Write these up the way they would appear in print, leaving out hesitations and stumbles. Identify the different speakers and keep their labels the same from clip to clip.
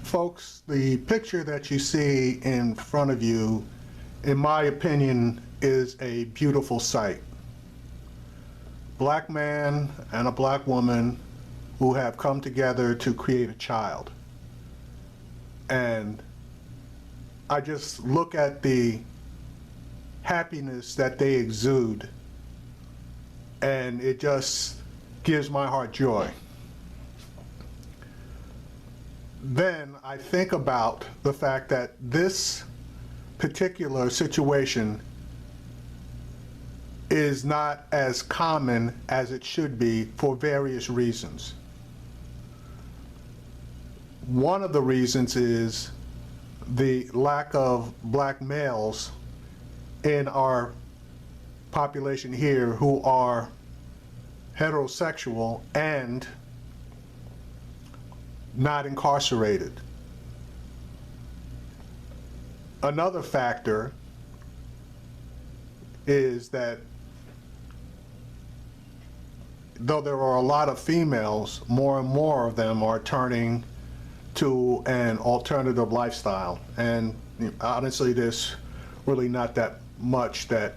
Speaker 1: Folks, the picture that you see in front of you, in my opinion, is a beautiful sight. Black man and a black woman who have come together to create a child. And I just look at the happiness that they exude, and it just gives my heart joy. Then I think about the fact that this particular situation is not as common as it should be for various reasons. One of the reasons is the lack of black males in our population here who are heterosexual and not incarcerated. Another factor is that though there are a lot of females, more and more of them are turning to an alternative lifestyle. And honestly, there's really not that much that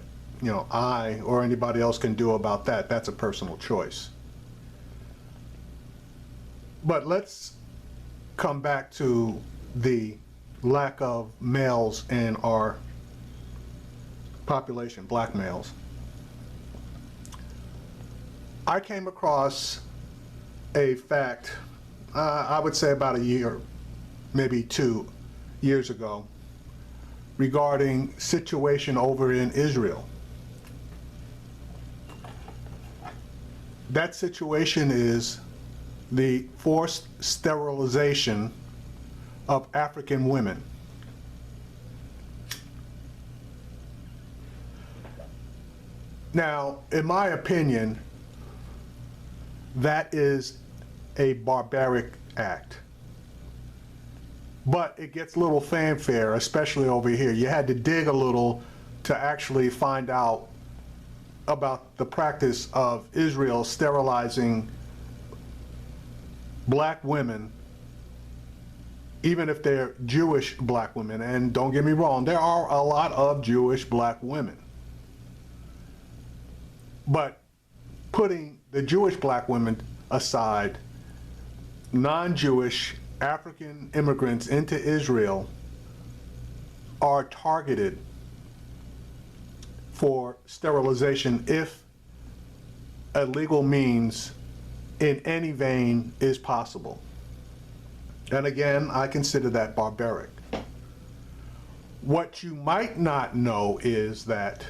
Speaker 1: I or anybody else can do about that. That's a personal choice. But let's come back to the lack of males in our population, black males. I came across a fact, I would say about a year, maybe 2 years ago, regarding situation over in Israel. That situation is the forced sterilization of African women. Now, in my opinion, that is a barbaric act. But it gets little fanfare, especially over here. You had to dig a little to actually find out about the practice of Israel sterilizing black women, even if they're Jewish black women. And don't get me wrong, there are a lot of Jewish black women. But putting the Jewish black women aside, non-Jewish African immigrants into Israel are targeted for sterilization if a legal means in any vein is possible. And again, I consider that barbaric. What you might not know is that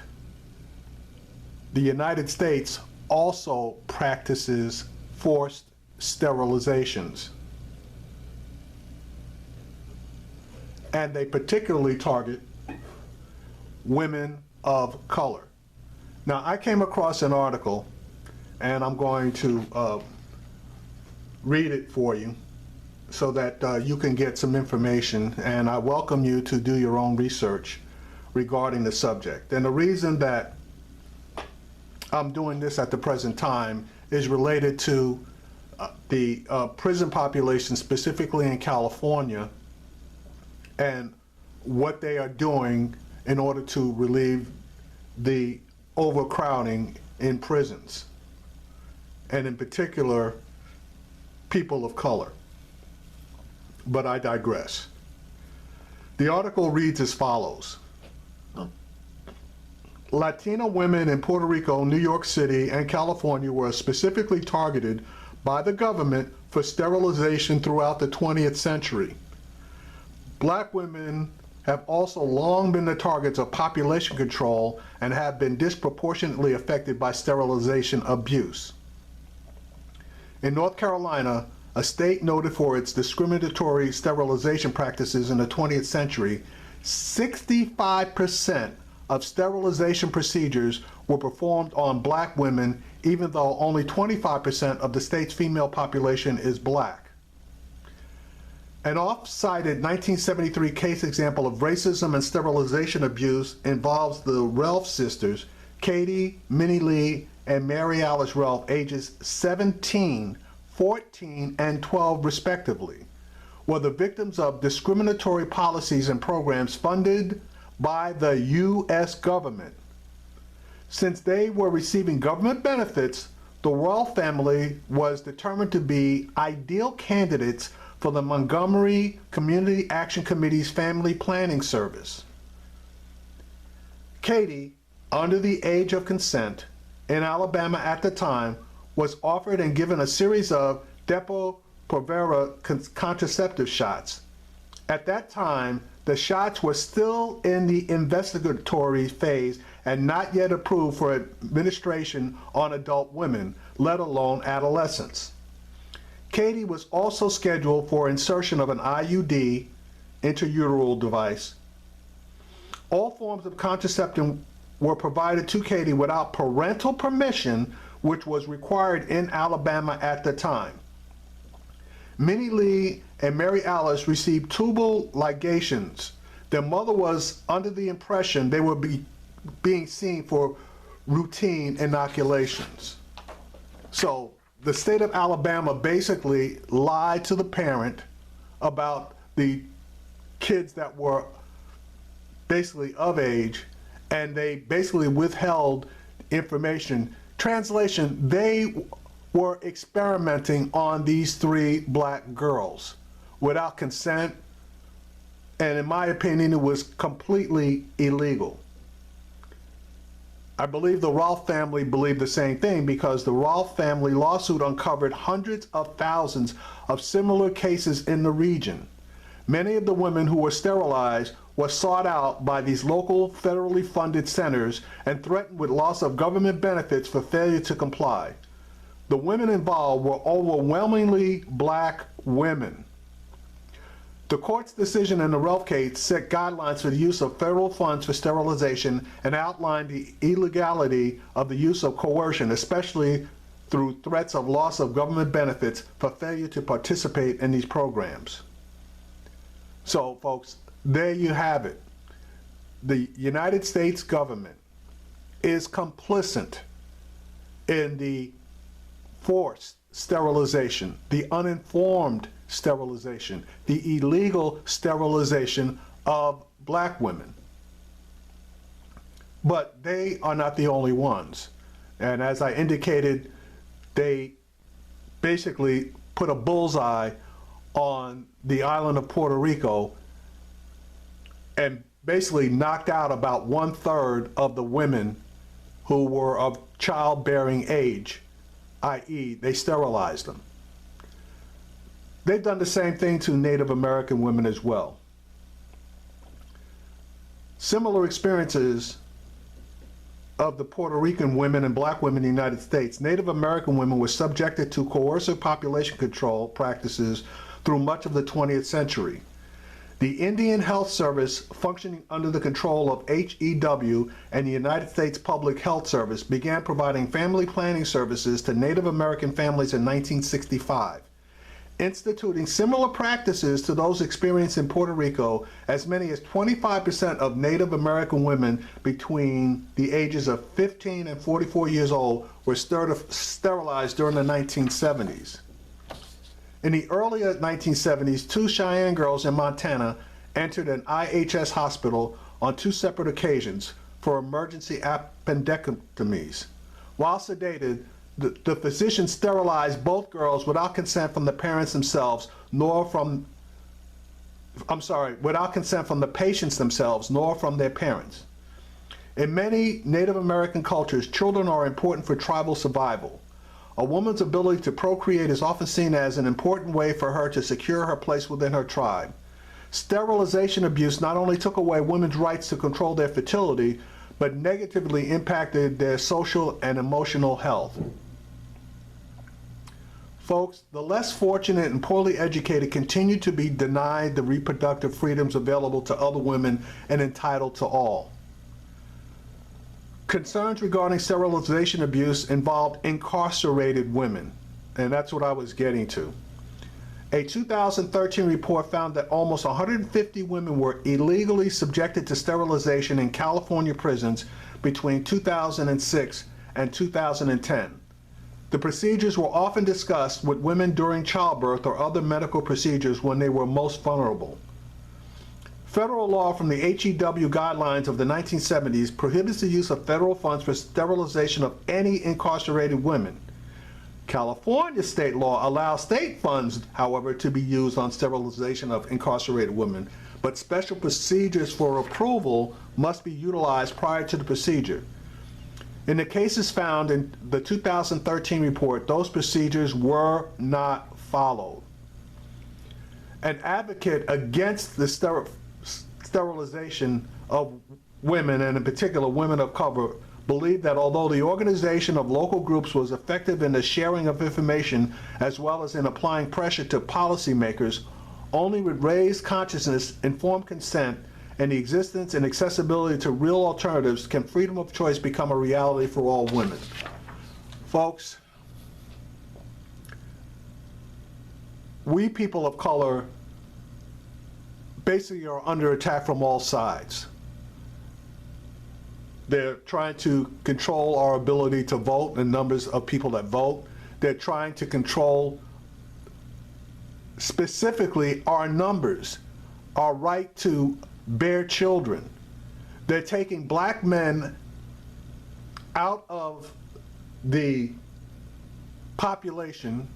Speaker 1: the United States also practices forced sterilizations. And they particularly target women of color. Now, I came across an article, and I'm going to read it for you so that you can get some information, and I welcome you to do your own research regarding the subject. And the reason that I'm doing this at the present time is related to the prison population, specifically in California, and what they are doing in order to relieve the overcrowding in prisons, and in particular, people of color. But I digress. The article reads as follows. Latina women in Puerto Rico, New York City, and California were specifically targeted by the government for sterilization throughout the 20th century. Black women have also long been the targets of population control and have been disproportionately affected by sterilization abuse. In North Carolina, a state noted for its discriminatory sterilization practices in the 20th century, 65% of sterilization procedures were performed on black women, even though only 25% of the state's female population is black. An oft-cited 1973 case example of racism and sterilization abuse involves the Relf sisters, Katie, Minnie Lee, and Mary Alice Relf, ages 17, 14, and 12 respectively, were the victims of discriminatory policies and programs funded by the U.S. government. Since they were receiving government benefits, the royal family was determined to be ideal candidates for the Montgomery Community Action Committee's Family Planning Service. Katie, under the age of consent, in Alabama at the time, was offered and given a series of Depo-Provera contraceptive shots. At that time, the shots were still in the investigatory phase and not yet approved for administration on adult women, let alone adolescents. Katie was also scheduled for insertion of an IUD, intrauterine device. All forms of contraception were provided to Katie without parental permission, which was required in Alabama at the time. Minnie Lee and Mary Alice received tubal ligations. Their mother was under the impression they were being seen for routine inoculations. So the state of Alabama basically lied to the parent about the kids that were basically of age, and they basically withheld information. Translation, they were experimenting on these 3 black girls without consent, and in my opinion, it was completely illegal. I believe the Rolfe family believed the same thing, because the Rolfe family lawsuit uncovered hundreds of thousands of similar cases in the region. Many of the women who were sterilized were sought out by these local federally funded centers and threatened with loss of government benefits for failure to comply. The women involved were overwhelmingly black women. The court's decision in the Rolfe case set guidelines for the use of federal funds for sterilization and outlined the illegality of the use of coercion, especially through threats of loss of government benefits for failure to participate in these programs. So, folks, there you have it. The United States government is complicit in the forced sterilization, the uninformed sterilization, the illegal sterilization of black women. But they are not the only ones. And as I indicated, they basically put a bullseye on the island of Puerto Rico and basically knocked out about 1/3 of the women who were of childbearing age, i.e. they sterilized them. They've done the same thing to Native American women as well. Similar experiences of the Puerto Rican women and black women in the United States. Native American women were subjected to coercive population control practices through much of the 20th century. The Indian Health Service, functioning under the control of HEW and the United States Public Health Service, began providing family planning services to Native American families in 1965. Instituting similar practices to those experienced in Puerto Rico, as many as 25% of Native American women between the ages of 15 and 44 years old were sterilized during the 1970s. In the earlier 1970s, 2 Cheyenne girls in Montana entered an IHS hospital on 2 separate occasions for emergency appendectomies. While sedated, the physician sterilized both girls without consent from the parents themselves, without consent from the patients themselves, nor from their parents. In many Native American cultures, children are important for tribal survival. A woman's ability to procreate is often seen as an important way for her to secure her place within her tribe. Sterilization abuse not only took away women's rights to control their fertility, but negatively impacted their social and emotional health. Folks, the less fortunate and poorly educated continue to be denied the reproductive freedoms available to other women and entitled to all. Concerns regarding sterilization abuse involved incarcerated women, and that's what I was getting to. A 2013 report found that almost 150 women were illegally subjected to sterilization in California prisons between 2006 and 2010. The procedures were often discussed with women during childbirth or other medical procedures when they were most vulnerable. Federal law from the HEW guidelines of the 1970s prohibits the use of federal funds for sterilization of any incarcerated women. California state law allows state funds, however, to be used on sterilization of incarcerated women, but special procedures for approval must be utilized prior to the procedure. In the cases found in the 2013 report, those procedures were not followed. An advocate against the sterilization of women, and in particular women of color, believed that although the organization of local groups was effective in the sharing of information as well as in applying pressure to policymakers, only with raised consciousness, informed consent, and the existence and accessibility to real alternatives can freedom of choice become a reality for all women. Folks, we people of color basically are under attack from all sides. They're trying to control our ability to vote and numbers of people that vote. They're trying to control specifically our numbers, our right to bear children. They're taking black men out of the population.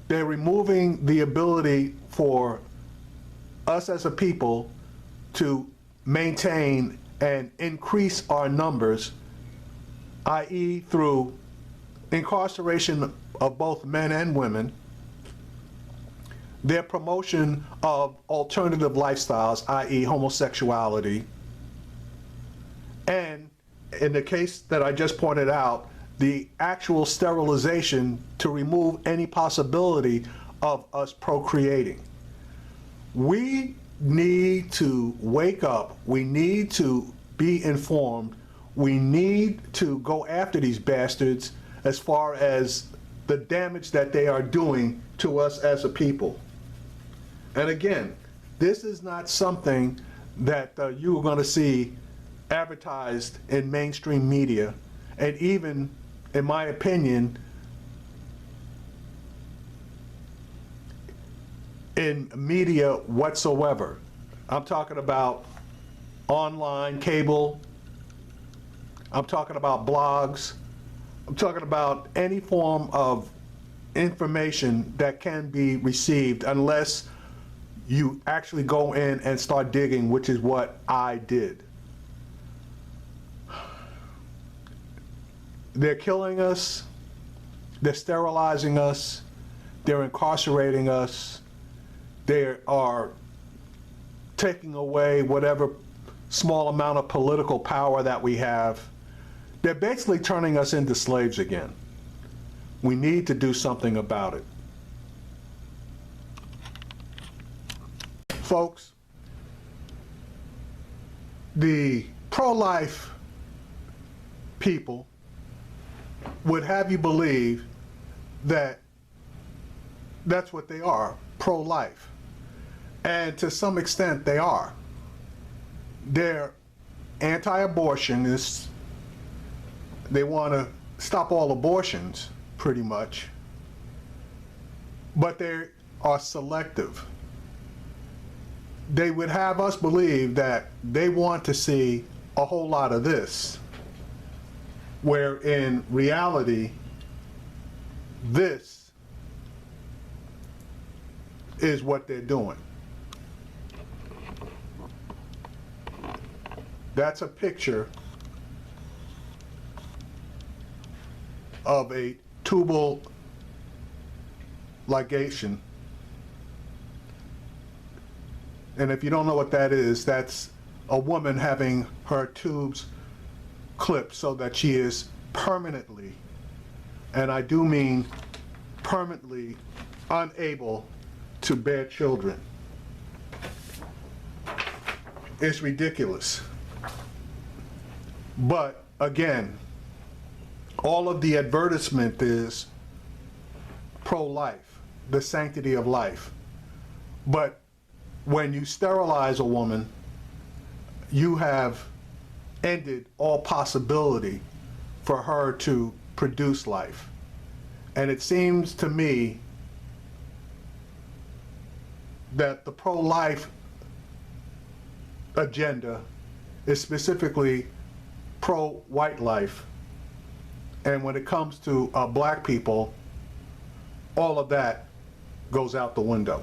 Speaker 1: They're removing the ability for us as a people to maintain and increase our numbers, i.e. through incarceration of both men and women, their promotion of alternative lifestyles, i.e. homosexuality, and in the case that I just pointed out, the actual sterilization to remove any possibility of us procreating. We need to wake up. We need to be informed. We need to go after these bastards as far as the damage that they are doing to us as a people. And again, this is not something that you are going to see advertised in mainstream media, and even, in my opinion, in media whatsoever. I'm talking about online, cable. I'm talking about blogs. I'm talking about any form of information that can be received unless you actually go in and start digging, which is what I did. They're killing us. They're sterilizing us. They're incarcerating us. They are taking away whatever small amount of political power that we have. They're basically turning us into slaves again. We need to do something about it. Folks, the pro-life people would have you believe that that's what they are, pro-life. And to some extent they are. They're anti-abortionists. They want to stop all abortions, pretty much. But they are selective. They would have us believe that they want to see a whole lot of this, where in reality, this is what they're doing. That's a picture of a tubal ligation. And if you don't know what that is, that's a woman having her tubes clipped so that she is permanently, and I do mean permanently, unable to bear children. It's ridiculous. But again, all of the advertisement is pro-life, the sanctity of life. But when you sterilize a woman, you have ended all possibility for her to produce life. And it seems to me that the pro-life agenda is specifically pro-white life. And when it comes to black people, all of that goes out the window.